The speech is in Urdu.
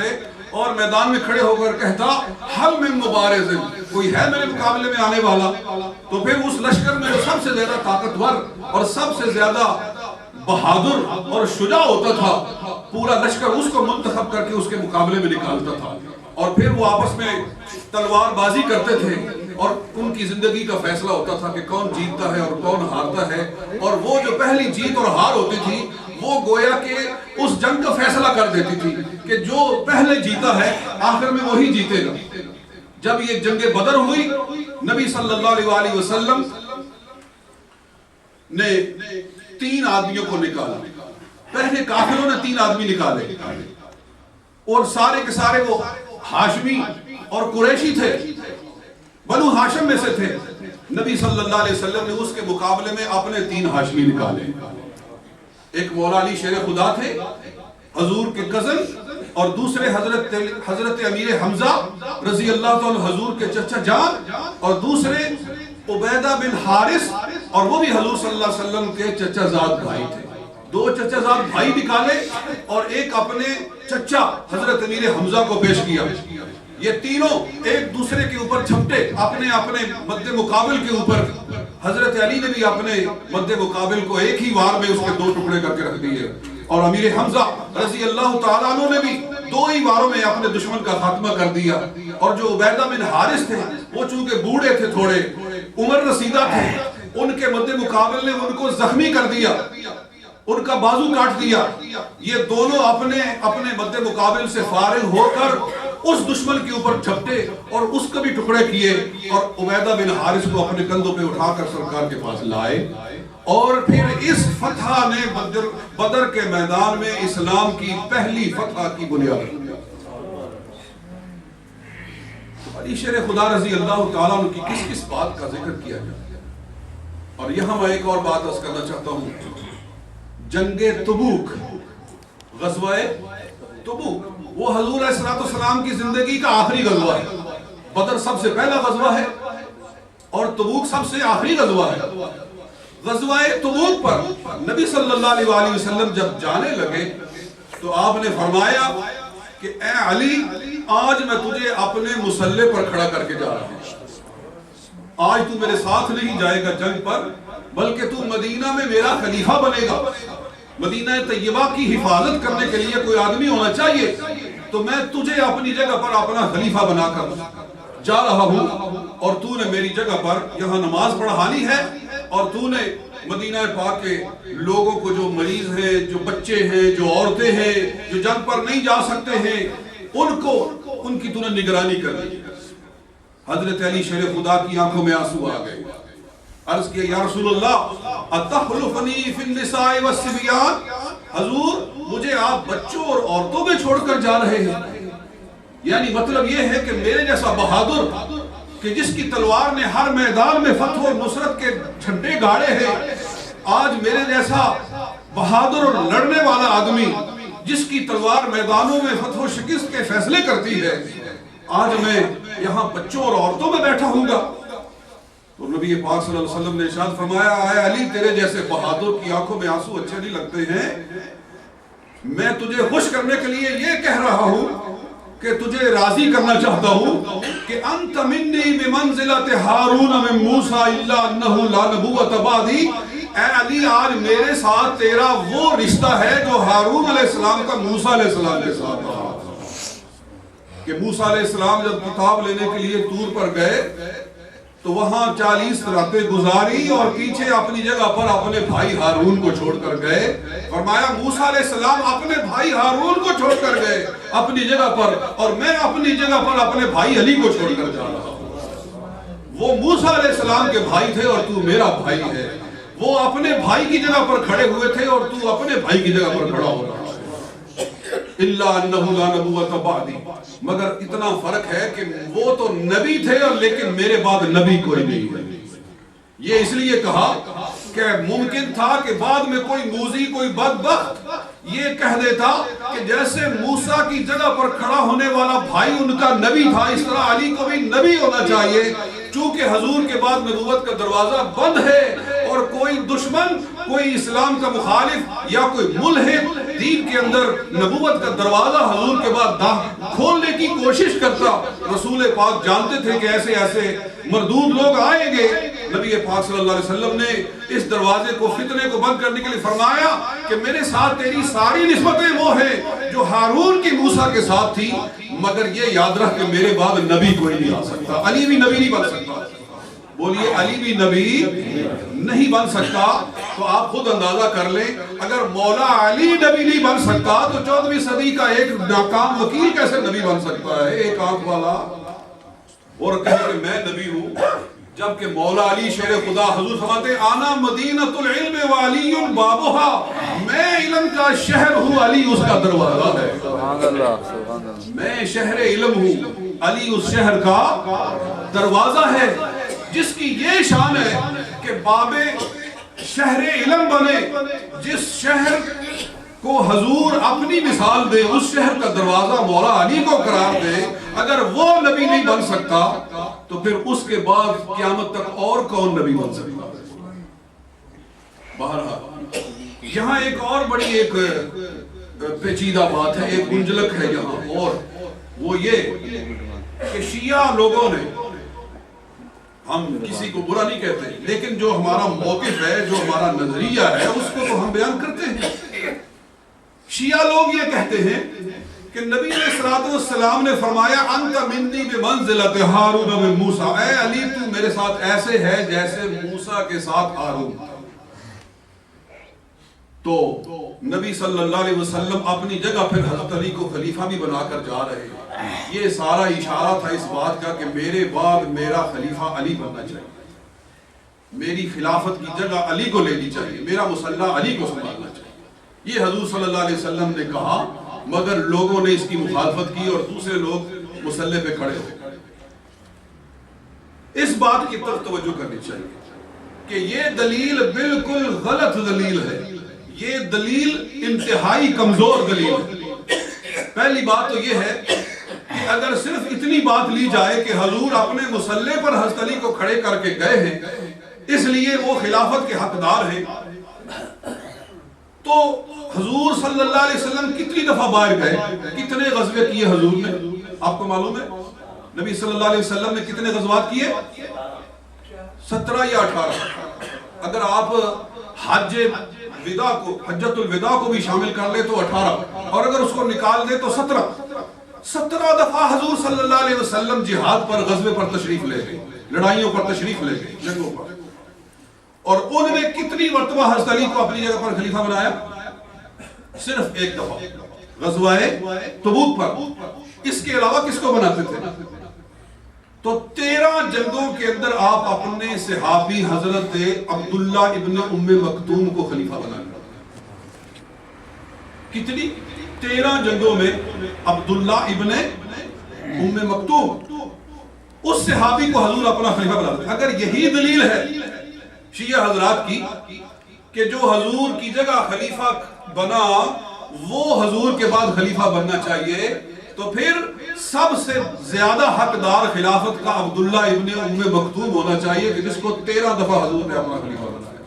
کرتے اور میدان میں کھڑے ہو کر کہتا حل من مبارز، کوئی ہے میرے مقابلے میں آنے والا؟ تو پھر اس لشکر میں جو سب سے زیادہ طاقتور اور سب سے زیادہ بہادر اور شجاع ہوتا تھا، پورا لشکر اس کو منتخب کر کے اس کے مقابلے میں نکالتا تھا، اور پھر وہ آپس میں تلوار بازی کرتے تھے اور ان کی زندگی کا فیصلہ ہوتا تھا کہ کون جیتتا ہے اور کون ہارتا ہے، اور وہ جو پہلی جیت اور ہار ہوتی تھی وہ گویا کہ اس جنگ کا فیصلہ کر دیتی تھی کہ جو پہلے جیتا ہے آخر میں وہی جیتے گا۔ جب یہ جنگ بدر ہوئی، نبی صلی اللہ علیہ وسلم نے 3 آدمیوں کو نکالا۔ پہلے کافروں نے 3 آدمی نکالے اور سارے کے سارے وہ ہاشمی اور قریشی تھے، بنو ہاشم میں سے تھے۔ نبی صلی اللہ علیہ وسلم نے اس کے مقابلے میں اپنے 3 ہاشمی نکالے۔ ایک مولا علی شیر خدا تھے، حضور کے کزن، اور دوسرے حضرت امیر حمزہ رضی اللہ عنہ حضور کے چچا جان، اور دوسرے عبیدہ بن حارث، اور وہ بھی حضور صلی اللہ علیہ وسلم کے چچا زاد بھائی تھے۔ 2 چچا زاد بھائی نکالے اور ایک اپنے چچا حضرت امیر حمزہ کو پیش کیا۔ یہ تینوں ایک دوسرے کے اوپر جھپٹے، اپنے اپنے مد مقابل کے اوپر۔ حضرت علی نے بھی اپنے مد مقابل کو ایک ہی وار میں اس کے 2 ٹکڑے کر کے رکھ دیے، اور امیر حمزہ رضی اللہ تعالیٰ عنہ نے بھی 2 ہی واروں میں اپنے دشمن کا خاتمہ کر دیا۔ اور جو عبیدہ بن حارث تھے، وہ چونکہ بوڑھے تھے، تھوڑے عمر رسیدہ تھے، ان کے مد مقابل نے ان کو زخمی کر دیا، ان کا بازو کاٹ دیا۔ یہ دونوں اپنے مد مقابل سے فارغ ہو کر اس دشمن کے اوپر جھپٹے اور اس کو بھی ٹکڑے کیے، اور عبیدہ بن حارث کو اپنے کندھوں پہ اٹھا کر سرکار کے پاس لائے، اور پھر اس فتح نے بدر کے میدان میں اسلام کی پہلی فتح کی بنیاد رکھی۔ علی شیر خدا رضی اللہ تعالیٰ عنہ کی کس کس بات کا ذکر کیا جائے؟ اور یہاں میں ایک اور بات عرض کرنا چاہتا ہوں۔ جنگ تبوک، غزوہ تبوک، وہ حضور علیہ السلام کی زندگی کا آخری غزوہ ہے۔ بدر سب سے پہلا غزوہ ہے اور تبوک سب سے آخری غزوہ ہے۔ غزوہ تبوک پر نبی صلی اللہ علیہ وسلم جب جانے لگے تو آپ نے فرمایا کہ اے علی، آج میں تجھے اپنے مسلح پر کھڑا کر کے جا رہا ہوں۔ آج تو میرے ساتھ نہیں جائے گا جنگ پر، بلکہ تو مدینہ میں میرا خلیفہ بنے گا۔ مدینہ طیبہ کی حفاظت کرنے کے لیے کوئی آدمی ہونا چاہیے، تو میں تجھے اپنی جگہ پر اپنا خلیفہ بنا کر جا رہا ہوں، اور تو نے میری جگہ پر یہاں نماز پڑھانی ہے، اور تو نے مدینہ پاک کے لوگوں کو، جو مریض ہیں، جو بچے ہیں، جو عورتیں ہیں، جو جنگ پر نہیں جا سکتے ہیں، ان کی تو نے نگرانی کرنی۔ حضرت علی شیر خدا کی آنکھوں میں آنسو آ گئے۔ عرض کیا یا رسول اللہ اتخلفنی فی النساء والصبیان، حضور مجھے آپ بچوں اور عورتوں میں چھوڑ کر جا رہے ہیں؟ یعنی مطلب یہ ہے کہ میرے جیسا بہادر، کہ جس کی تلوار نے ہر میدان میں فتح و نصرت کے جھنڈے گاڑے ہیں، آج میرے جیسا بہادر اور لڑنے والا آدمی، جس کی تلوار میدانوں میں فتح و شکست کے فیصلے کرتی ہے، آج میں یہاں بچوں اور عورتوں میں بیٹھا ہوں گا؟ تو نبی پاک صلی اللہ علیہ وسلم نے ارشاد فرمایا اے علی، تیرے جیسے بہادر کی آنکھوں میں آنسو اچھے نہیں لگتے ہیں، میں تجھے خوش کرنے کے لیے یہ کہہ رہا ہوں کہ تجھے راضی کرنا چاہتا ہوں کہ انت منی بمنزلت ہارون من موسیٰ الا انہ لا نبوۃ بعدی۔ اے علی، آج میرے ساتھ تیرا وہ رشتہ ہے جو ہارون علیہ السلام کا موسیٰ علیہ السلام کے ساتھ تھا، کہ موسیٰ علیہ السلام جب کتاب لینے کے لیے طور پر گئے تو وہاں 40 راتیں گزاری اور پیچھے اپنی جگہ پر اپنے بھائی ہارون کو چھوڑ کر گئے۔ فرمایا موسیٰ علیہ السلام اپنے بھائی ہارون کو چھوڑ کر گئے اپنی جگہ پر، اور میں اپنی جگہ پر اپنے بھائی علی کو چھوڑ کر جا رہا ہوں۔ وہ موسیٰ علیہ السلام کے بھائی تھے اور تو میرا بھائی ہے۔ وہ اپنے بھائی کی جگہ پر کھڑے ہوئے تھے اور تو اپنے بھائی کی جگہ پر کھڑا ہو رہا ہے۔ الا انہ لا نبوۃ بعدی، مگر اتنا فرق ہے کہ وہ تو نبی تھے اور لیکن میرے بعد نبی کوئی نہیں ہے۔ یہ اس لیے کہا کہ ممکن تھا کہ بعد میں کوئی موذی، کوئی بدبخت یہ کہہ دیتا کہ جیسے موسیٰ کی جگہ پر کھڑا ہونے والا بھائی ان کا نبی تھا، اس طرح علی کو بھی نبی ہونا چاہیے۔ چونکہ حضور کے بعد نبوت کا دروازہ بند ہے اور کوئی دشمن، کوئی اسلام کا مخالف یا کوئی ملحد دین کے اندر نبوت کا دروازہ حضور کے بعد کھولنے کی کوشش کرتا، رسول پاک جانتے تھے کہ ایسے ایسے مردود لوگ آئیں گے۔ نبی پاک صلی اللہ علیہ وسلم نے اس دروازے کو، فتنے کو بند کرنے کے لیے فرمایا کہ میرے ساتھ تیری ساری نسبتیں وہ ہیں جو ہارون کی موسیٰ کے ساتھ تھی، مگر یہ یاد رکھ کہ میرے بعد نبی کوئی نہیں آ سکتا، علی بھی نبی نہیں بن سکتا۔ بولیے علی بھی نبی نہیں بن سکتا۔ تو آپ خود اندازہ کر لیں، اگر مولا علی نبی نہیں بن سکتا تو 14ویں صدی کا ایک ناکام وکیل کیسے نبی بن سکتا ہے؟ ایک آنکھ والا اور کہے کہ میں نبی ہوں، جبکہ مولا علی شیر خدا حضور فرماتے آنا مدینۃ العلم وعلی بابها، میں علم کا شہر ہوں، علی اس کا دروازہ ہے۔ سبحان اللہ، سبحان اللہ۔ میں شہر علم ہوں، علی اس شہر کا دروازہ ہے، جس کی یہ شان ہے کہ باب شہر علم بنے، جس شہر کو حضور اپنی مثال دے، اس شہر کا دروازہ مولا علی کو قرار دے۔ اگر وہ نبی نہیں بن سکتا تو پھر اس کے بعد قیامت تک اور کون نبی بن سکتا؟ بہرحال یہاں ایک اور بڑی ایک پیچیدہ بات ہے، ایک گنجلک ہے یہاں، اور وہ یہ کہ شیعہ لوگوں نے، ہم کسی کو برا نہیں کہتے، لیکن جو ہمارا موقف ہے، جو ہمارا نظریہ ہے، اس کو تو ہم بیان کرتے ہیں۔ شیعہ لوگ یہ کہتے ہیں کہ نبی علیہ السلام نے فرمایا انت منی بمنزلۃ ہارون و موسیٰ، اے علی تو میرے ساتھ ایسے ہے جیسے موسیٰ کے ساتھ ہارون۔ تو نبی صلی اللہ علیہ وسلم اپنی جگہ پھر حضرت علی کو خلیفہ بھی بنا کر جا رہے ہیں۔ یہ سارا اشارہ تھا اس بات کا کہ میرے بعد میرا خلیفہ علی بننا چاہیے، میری خلافت کی جگہ علی کو لینی چاہیے، میرا مسلح علی کو سنبھالنا چاہیے۔ یہ حضور صلی اللہ علیہ وسلم نے کہا، مگر لوگوں نے اس کی مخالفت کی اور دوسرے لوگ مسلح پہ کھڑے ہوئے۔ اس بات کی طرف توجہ کرنی چاہیے کہ یہ دلیل بالکل غلط دلیل ہے، یہ دلیل انتہائی کمزور دلیل ہے۔ پہلی بات تو یہ ہے کہ اگر صرف اتنی بات لی جائے کہ حضور اپنے مسلح پر حضرت علی کو کھڑے کر کے گئے ہیں، اس لیے وہ خلافت کے حقدار ہیں، تو حضور صلی اللہ علیہ وسلم کتنی دفعہ باہر گئے، کتنے غزوے کیے حضور نے؟ آپ کو معلوم ہے نبی صلی اللہ علیہ وسلم نے کتنے غزوات کیے؟ 17 یا 18۔ اگر آپ حج وداع کو، حجۃ الوداع کو بھی شامل کر لے تو 18، اور اگر اس کو نکال دے تو 17 دفعہ حضور صلی اللہ علیہ وسلم جہاد پر، غزوے پر تشریف لے گئے، لڑائیوں پر تشریف لے گئے، جنگوں پر۔ اور ان میں کتنی مرتبہ حضرت علی کو اپنی جگہ پر خلیفہ بنایا؟ صرف ایک دفعہ، غزوہ تبوک پر۔ اس کے علاوہ کس کو بناتے تھے؟ تو 13 جنگوں کے اندر آپ اپنے صحابی حضرت عبداللہ ابن ام مکتوم کو خلیفہ بنا لیا۔ کتنی؟ 13 جنگوں میں عبداللہ ابن ام مکتوم، اس صحابی کو حضور اپنا خلیفہ بنا لیا۔ اگر یہی دلیل ہے شیعہ حضرات کی کہ جو حضور کی جگہ خلیفہ بنا وہ حضور کے بعد خلیفہ بننا چاہیے، تو پھر سب سے زیادہ حقدار خلافت کا عبداللہ ابن ام مکتوم ہونا چاہیے کہ جس کو 13 دفعہ حضور نے اپنا خلیفہ بنایا۔